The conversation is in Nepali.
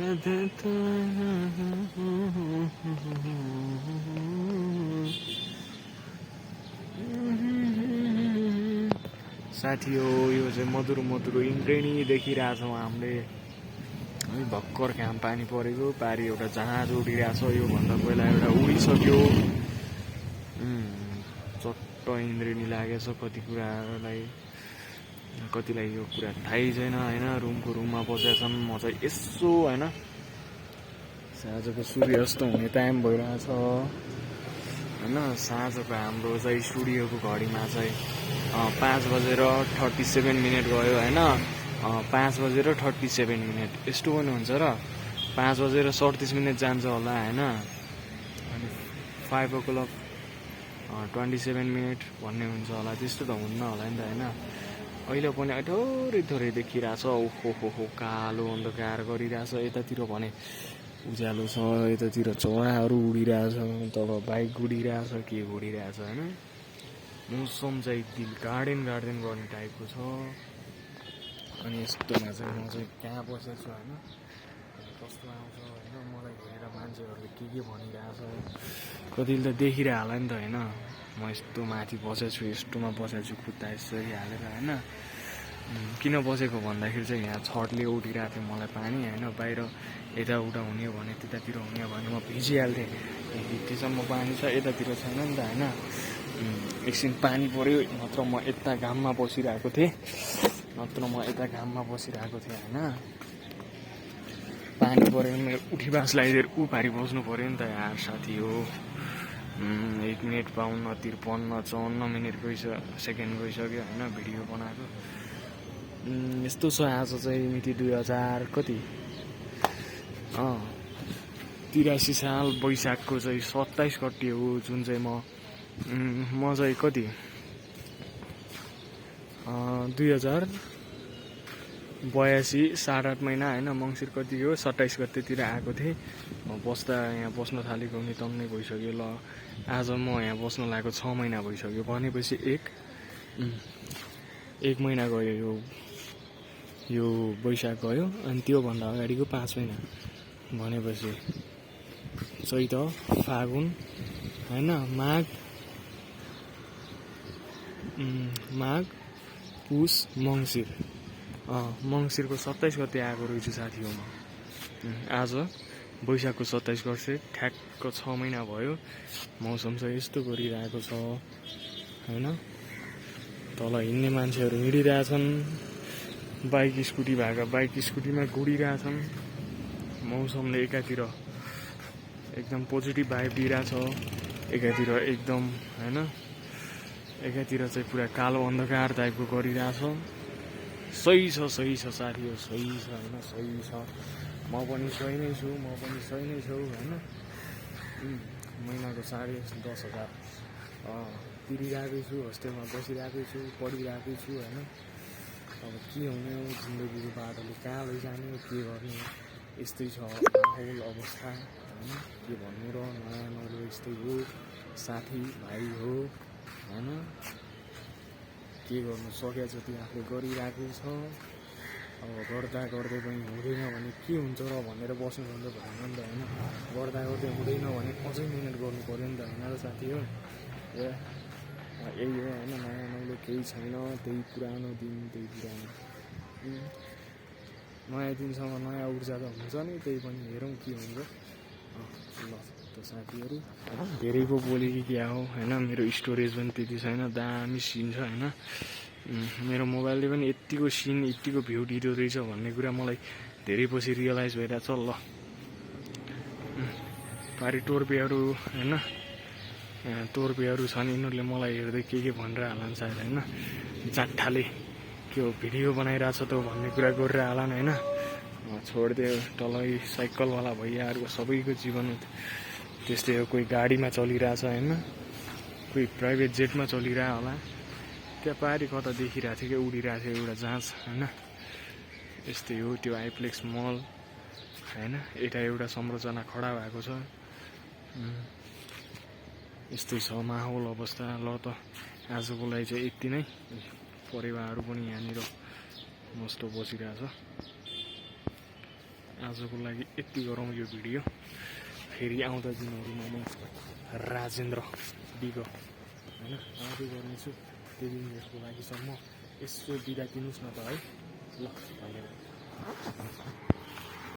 साथी हो यो चाहिँ मधुर मधुर इन्द्रेणी देखिरहेछौँ हामीले है। भर्खर घाम पानी परेको पारि एउटा जहाज उडिरहेछ। योभन्दा पहिला एउटा उडिसक्यो। चट्ट इन्द्रेणी लागेछ। कतिलाई यो कुरा थाहै छैन होइन। रुममा बसेका छन्। म चाहिँ यसो होइन साँझको सूर्यास्त हुने टाइम भइरहेछ होइन। साँझको हाम्रो चाहिँ स्टुडियोको घडीमा चाहिँ 5:37 गयो होइन। 5:37 यस्तो पनि हुन्छ र 5:37 जान्छ होला होइन। अनि 5:27 भन्ने हुन्छ होला। त्यस्तो त हुन्न होला नि त होइन। अहिले पनि थोरै देखिरहेछ। ओहो कालो अन्धकार गरिरहेछ। यतातिर भने उज्यालो छ। यतातिर चराहरू उडिरहेछ। तल बाइक उडिरहेछ। के उडिरहेछ होइन। मौसम चाहिँ दिल गार्डन गर्ने टाइपको छ। अनि यस्तोमा चाहिँ म चाहिँ कहाँ बसेको छु होइन। कस्तो आउँछ होइन। मलाई हेरेर मान्छेहरूले के भनिरहेछ। कतिले त देखिरह होला नि त होइन। म यस्तो माथि बसेको छु। यस्तोमा बसेको छु खुट्टा यसरी हालेर होइन। किन बसेको भन्दाखेरि चाहिँ यहाँ छटले उठिरहेको थियो मलाई पानी होइन। बाहिर यताउता हुने भने त्यतातिर हुने भने म भिजिहाल्थेँ। भित्तीसम्म पानी छ। यतातिर छैन नि त होइन। एकछिन पानी पऱ्यो नत्र म यता घाममा बसिरहेको थिएँ होइन। पानी पऱ्यो भने उठीबास लगाइदिएर पारि बस्नु पऱ्यो नि त यार साथी हो। 1 मिनट 52, 53, 54 सेकेन्ड गइसक्यो होइन भिडियो बनाएको। यस्तो छ। आज चाहिँ मिति 2000 कति 83 साल वैशाखको चाहिँ 27 गते हो। जुन चाहिँ म चाहिँ कति 2082 7-8 महिना होइन। मङ्सिर कति हो 27 गतेतिर आएको थिएँ। म यहाँ बस्न थालेको नि तन्नै भइसक्यो ल। आज म यहाँ बस्न लागेको 6 महिना भइसक्यो। भनेपछि एक महिना गयो यो वैशाख गयो। अनि त्योभन्दा अगाडिको 5 महिना भनेपछि चैत फागुन होइन। माघ पुस मङ्सिरको 27 गते आएको रहेछु साथी हो म। आज वैशाखको 27 गते ठ्याक्क 6 महिना भयो। मौसम चाहिँ यस्तो गरिरहेको छ होइन। तल हिँड्ने मान्छेहरू हिँडिरहेछन्। बाइक स्कुटी भएका बाइक स्कुटीमा गुडिरहेछन्। मौसमले एकातिर एकदम पोजिटिभ भाइब दिइरहेछ। एकातिर एकदम होइन। एकातिर चाहिँ पुरा कालो अन्धकार टाइपको गरिरहेछ। सही छ साथी हो। सही छ होइन। सही छ। म पनि सही नै छु होइन। महिनाको 10,500 तिरिरहेकै छु। होस्टेलमा बसिरहेकै छु। पढिरहेकै छु होइन। अब के हुने हो जिन्दगीको बाटोले कहाँ लैजाने हो के गर्ने हो यस्तै छ माहौल अवस्था होइन। के भन्नु र नयाँ नौलो यस्तै हो साथी भाइ हो होइन। के गर्नु सके जति आफूले गरिरहेकै छ। अब गर्दै पनि हुँदैन भने के हुन्छ र भनेर बस्नु भन्न भएन नि त होइन। गर्दै हुँदैन भने अझै मिहिनेत गर्नु पऱ्यो नि त होइन र साथी हो। यही हो होइन। नयाँ नौलो केही छैन। त्यही पुरानो दिन त्यही पुरानो नयाँ दिनसँग नयाँ ऊर्जा त हुन्छ नि। त्यही पनि हेरौँ के हुन्छ ल त साथीहरू। धेरै पो बोले कि क्या हो होइन। मेरो स्टोरेज पनि त्यति छैन। दामी सिन छ होइन। मेरो मोबाइलले पनि यत्तिको सिन यत्तिको भ्यू दिँदो रहेछ भन्ने कुरा मलाई धेरै पछि रियलाइज भइरहेछ ल। पारि टोर्पेहरू होइन। टोर्पेहरू छन्। यिनीहरूले मलाई हेर्दै के भनिरह हालन् सायद होइन। जाट्ठाले के हो भिडियो बनाइरहेछ त भन्ने कुरा गरिरह हालन् होइन। छोडिदियो तलै साइकलवाला भैयाहरूको सबैको जीवन त्यस्तै हो। कोही गाडीमा चलिरहेछ होइन। कोही प्राइभेट जेटमा चलिरह होला। त्यहाँ पारि कता देखिरहेको थियो कि उडिरहेको थियो एउटा जहाज होइन। यस्तै हो। त्यो आइप्लेक्स मल होइन। यता एउटा संरचना खडा भएको छ। यस्तै छ माहौल अवस्था। ल त आजको लागि चाहिँ यति नै। परेवाहरू पनि यहाँनिर मस्त बसिरहेछ। आजको लागि यति गरौँ यो भिडियो। फेरि आउँदा दिनहरूमा म राजेन्द्र बिग होइन आउँदै गर्नेछु। त्यति दिनहरूको लागिसम्म यसो बिदा दिनुहोस् न त है। ल धन्यवाद।